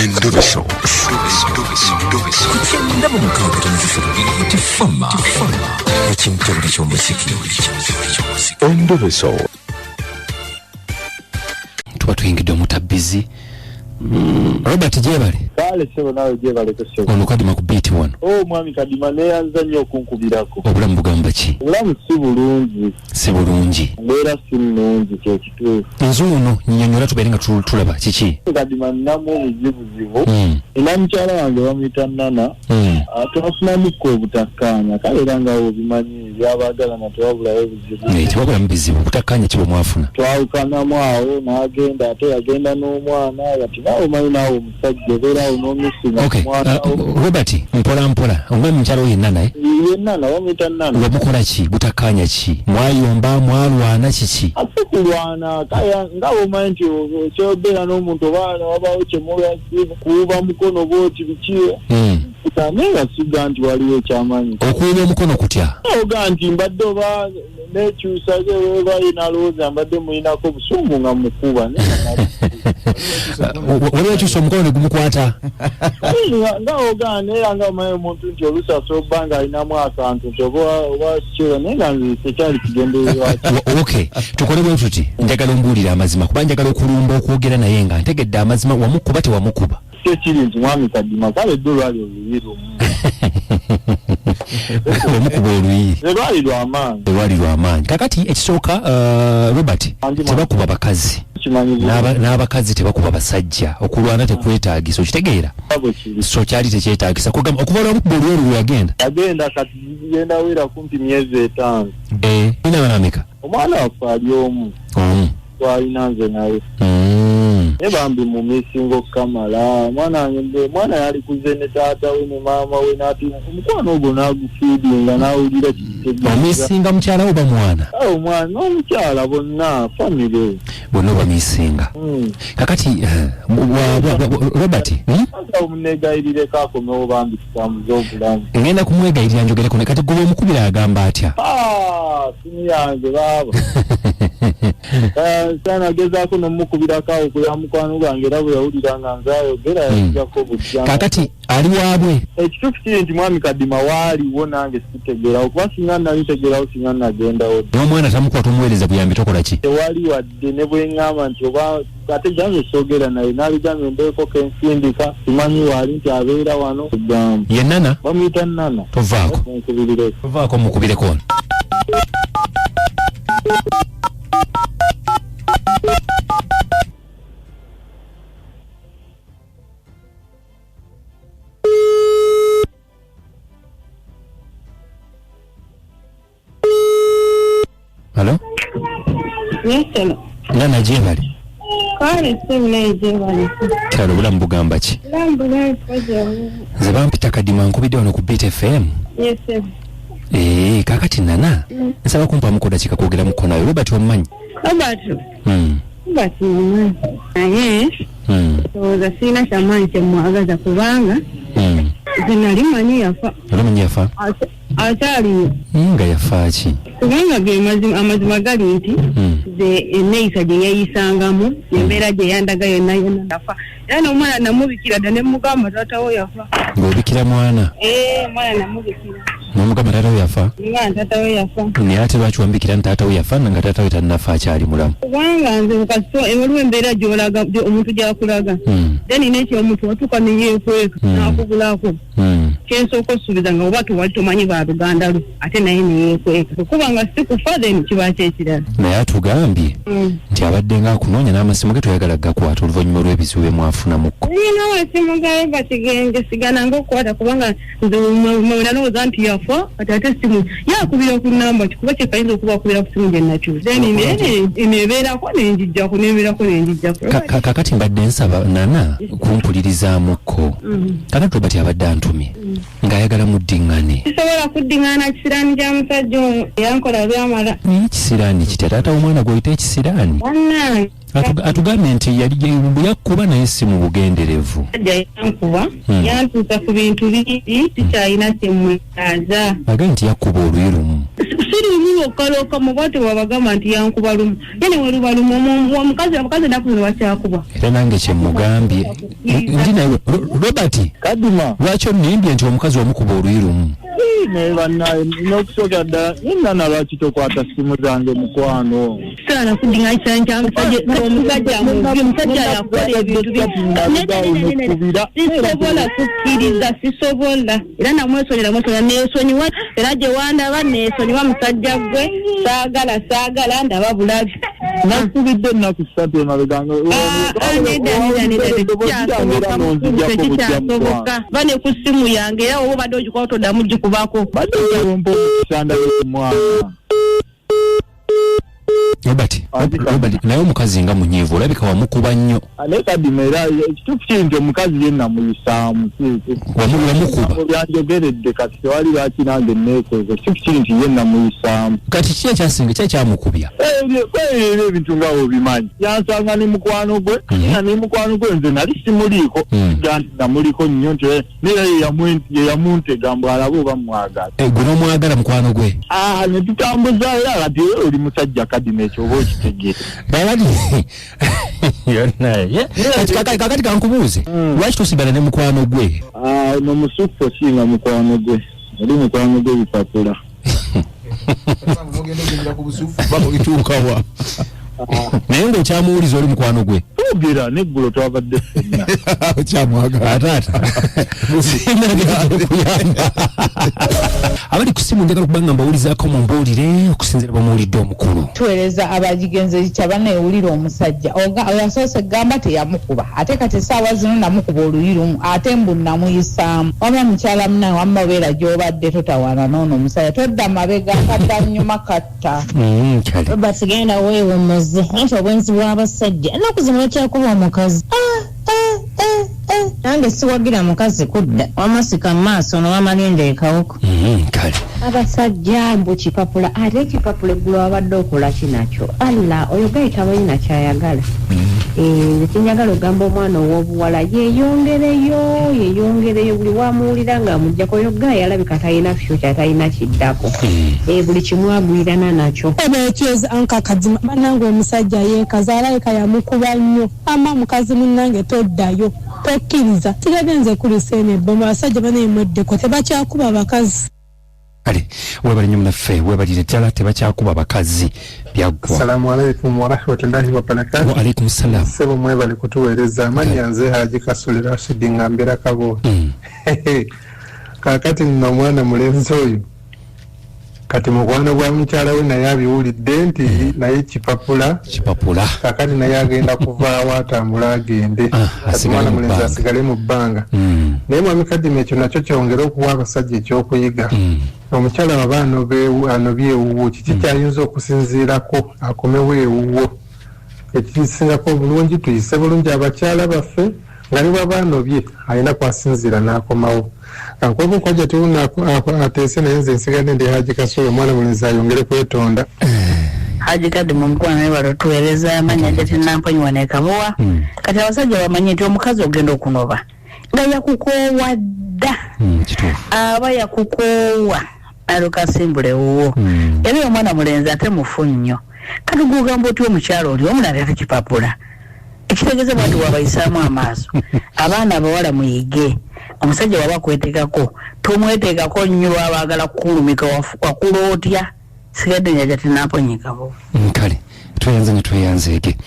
Endobeso. Kugenda mu mukaaga tonzifuna tifama ekintu ky'omuziki. Endobeso. Tuba tuyingidde omutabbizi. Robert Jebale. Kale sebo nawe Jebale kusebo. Ono kadima ku beat one. Oh mwami kadima ne yanza nnyo okunkubirako. Obulamu bugamba ki? Obulamu si bulungi. Si bulungi. Mbeera si nnungi kye kituufu. Nzuuno nnyonnyola tubeere nga tulaba kiki? Kadima nnamu obuzibuzibu. Era mukyala wange bamuyita Nana. Twafunamuko obutakkaanya kale era nga obimanyi byabaagala tewabulayo obuzibu. Tewabulamu bizibu obutakkaanya kibo mwafuna. Twawukanamu awo n'agenda ate yagenda n'omwana yati omanyi naawe omusajja obeerawo n'omusinga omwana. Robert mpola omwami mukyala oyo Nana ye Nana bamuyita Nana. Wamukola ki butakkaanya ki? Mwayomba mwalwana kiki? Ate kulwana kaya nga omanyi nti kyobeera n'omuntu obaana wabaawo kyemulwasi kuuba mukono bwoti biki naye siga nti waliwo ekyamanyi. Okuuba omukono kutya? Oga nti mbadde oba nekyusa oba yinalowooza mbadde muyinako obusungu nga mukuba waliwo ekyusa omukono ne gumukwata nga ogaana era nga omanyi omuntu nti olusasa obba nga alinamu akantu nti oba kikyo naye nga nze tekyali kigendererwaki. Okay, tukole bwe tuti njagala ombuulira amazima kuba njagala okulumba okwogera naye nga ntegedde amazima wamukuba tewamukuba. Kiri nti mwami kadima kale edde olwali oluyi lumu omukuba oluyi lwali lw'amaanyi. Kakati ekisooka Robert tebakuba bakazi n'abakazi tebakuba basajja. Okulwana tekwetaagisa okitegeera so kyali tekyetaagisa okuva lwamukuba oluyi olwo yagenda kati genda wera kumpi myezi 5. Ina banameka omwana waffe ali omu twalina nze naye bambi mu misingo kamala mwana yali kuze ne taata we ne maama we nati omukwano ogwo n'agufiidinga n'awulira omisinga mukyala oba mwana omwana n'omukyala bonna famire bonna obamisinga. Kakati Robert omunegayirireko akomewo bambi tutambuze obulamu. Ngenda kumwegayirira njogereko kati gwe omukubira agamba atya? Simu yange baaba sana gezaako nomukubirako awo kuya mukwano gwange era bwe yawulira nga nze ayogera yajjako obujjamu. Kakati ali waabwe ekituufu kiri nti mwami kadima waaliwo nange sitegeerawo okuba singa nalitegeerawo singa nagendawo. n'omwana tamukwata omuweereza buyambi tokola ki? Tewali wadde ne bwe ŋŋamba nti oba ate jange soogera naye n'aligambye mbeeko kensindika simanyi waali nti abeera wano egamba ye Nana bamuyita Nana. Tovaako mukubireko ono. Hello? Yes, hello. Nana Jebale. Kale sebule Jebale. Kyalo bulamu bugamba ki? Bulamu kwaje. Nze bampita Kadima nkubidde wano ku Beat FM. Yes, sir. Kakati Nana nsaba kumpa mukoda kika kwogera muko nayo Robert omumanyi? Robert. Robert omumanyi. Naye oza sina kyamanyi kyemwagaza kubanga nali manyi yafa. Olamanyi yafa? Akyali nga yafa ki? Kubanga ge amazima gali nti enneeyisa gye yayisangamu embeera gye yandaga yonna yafa. Era n'omwana namubikira dda ne mugamba taatawo yafa. Ng'obikira mwana? Mwana namubikira. N'omugamba taatawo yafa? Nga taatawo yafa. Naye ate lwaki wambikira nti taatawo yafa nga taatawo tannafa akyali mulamu? Kubanga nze kasito waliwo embeera gy'olaga omuntu gy'akulaga. Then n'ekyo omuntu watuuka ne yeekweka n'akugulako. Kyensooka osuubiza nga oba tuwali tomanyi ba Luganda lwe ate naye ne yeekweka. Kubanga si kufa then kiba kyekirala. Naye atugambye nti abadde nga akunoonya n'amasimu ge toyagala gakwata oluvannyuma lw'ebizibu bye mwafunamukko. Nina amasimu ga Robert gesigananga okukwata kubanga nze nalowooza nti yafa kati ate simu yakubira ku namba kikuba kyekayinza okubakubira ku simu gye nakyusa. Then nebeerako nenjijjako nebeerako nenjijjako. Kakati mbadde nsaba Nana kumpulirizaamukko. Kakati Robert abadde antumye ng'ayagala muddiŋŋane. Kisobola kuddiŋŋana kisiraani kya musajja oyo yankola byamala. Ekisiraani kitya taata omwana gw'oyita ekisiraani? Bannange atugambye nti yali yakkuba naye si mu bugenderevu. Yankuba yantuusa ku bintu bingi sikyalina kyemmwe aza agaye nti yakuba oluyi lumu siri luloka mu bwate wabagamba nti yankuba lumu yene weluba lumu omukazi nakuno wakyakuba era nange kyemugambye ndi naye Robert kadima lwaki onimbye nti omukazi wamukuba oluyi lumu bannaye n'okusooka ddala nina lwaki tokwata simu zange mukwano sana kudinga kyanja omusajja yakola ebintu sisobola era namwesonyiwa nesonyiwa era gye wandaba nesonyiwa musajja gwe saagala ndaba bulabi nakubidde ennaku 3 emabeganga tekikyasoboka bane ku simu yange era oba badde ogikuba toddamu gikubako Robert naye omukazi nga munyiivu olabika wamukuba nnyo naye kadima era ekituufu kiri nti omukazi yenna muyisaamu wamukuba byanjogeredde kati tewali lwaki nange neekoza ekituufu kiri nti yenna muyisaamu kati kiki ekyasinga ki ekyamukubya era ebintu nga obimanyi yansanga ne mukwano gwe ne mukwano gwe nze nali simuliiko ga nti namuliko nnyo nti neera ye yamuntega mbu alabe oba mwagala gwe n'omwagala mukwano gwe ne tutambuza era kati oli musajja kadima ekyo oba okitegere kakati kankubuuze lwaki tosigala ne mukwano gwe ono musufu osinga mukwano gwe oli mukwano gwe bipapula bagituukawa naye ng'okyamuwuliza oli mukwano gwe tugera neggulo twabadde ffenna okyamwagala taata kuyamba abali ku simu njagala okuba nga mbawulizaako mumbuulire okusinziira bamuwulidde omukulu tuweereza abagigenze kyabaneewulira omusajja oyasoose gamba teyamukuba ate kati essaawa zino namukuba oluyi lumu ate mbu namuyisaamu waba mukyala munaye wamma obeera gy'obadde totawaana n'ono omusajja todda mabega kadda nnyuma katta basigenda weewumuze anti obwenzi bw'abasajja ennaku zino bakyakuba omukazi nange siwagira mukazi kudda wamasika maaso nowamalenda ekawuko kale abasajja mbu kipapula ate ekipapula eggulu wabadde okola kinakyo alla oyo gayitamanyi nakyayagala kinyagala ogamba omwana ow'obuwala yeeyongereyo buli wamuwulira nga amuggyako oyo gayi alabika talina fyuca talina kiddako buli kimwagwirana nakyo ebeekyeza ankakazima bannange omusajja yeekaza alayika yamukuba nnyo ama mukazi munnange toddayo tokkiriza tigagenze kuliseena ebbomba abasajja baneemweddeko tebakyakuba bakazi kale webali nnyo munaffe webalire ddala tebakyakuba bakazi byaggwa assalamu alaikum warahmatullahi wabarakatuh. wa alaikum salam sebo mwebali kutuweereza amanya nze Haji Kasuli Rashid ngambira kabo kakati nno mwana mulenzi oyo kati mukwano gwa mukyala we naye abiwulidde nti naye kipapula kakati naye agenda kuvaawo atambula agende kati mwana mulenzi asigale mu bbanga naye mwami kadima ekyo nakyo kyongera okuwa abasajja ekyokuyiga omukyala waba anobye ewuwo kiki kyayinza okusinziirako akomewo ewuwo ekisingako obulungi tuyise bulungi abakyala baffe nga ne bwaba anobye alina kwasinziira n'akomawo kankuba okwajja ateese naye nze nsigadde ndi Haji Kasuli omwana mulenzi ayongere kwetonda Haji Kadima mukwano naye balotuweereza amanya gyetinamponyiwa nekamuwa kati abasajja bamanye nti omukazi ogenda okunoba nga yakukoowa dda aba yakukoowa alukasimbule wuwo era omwana mulenzi ate mufu nnyo kati gugamba oti omukyalo oli omulala ate kipapula ekitegeeza bwati wabayisaamu amaaso abaana abawala muyige omusajja waba kwetegako tomwetegako nnyo lwabaagala kukulumika wakula otya sigadde njaja tinaponyekabo kale tweyanze ne tweyanzeege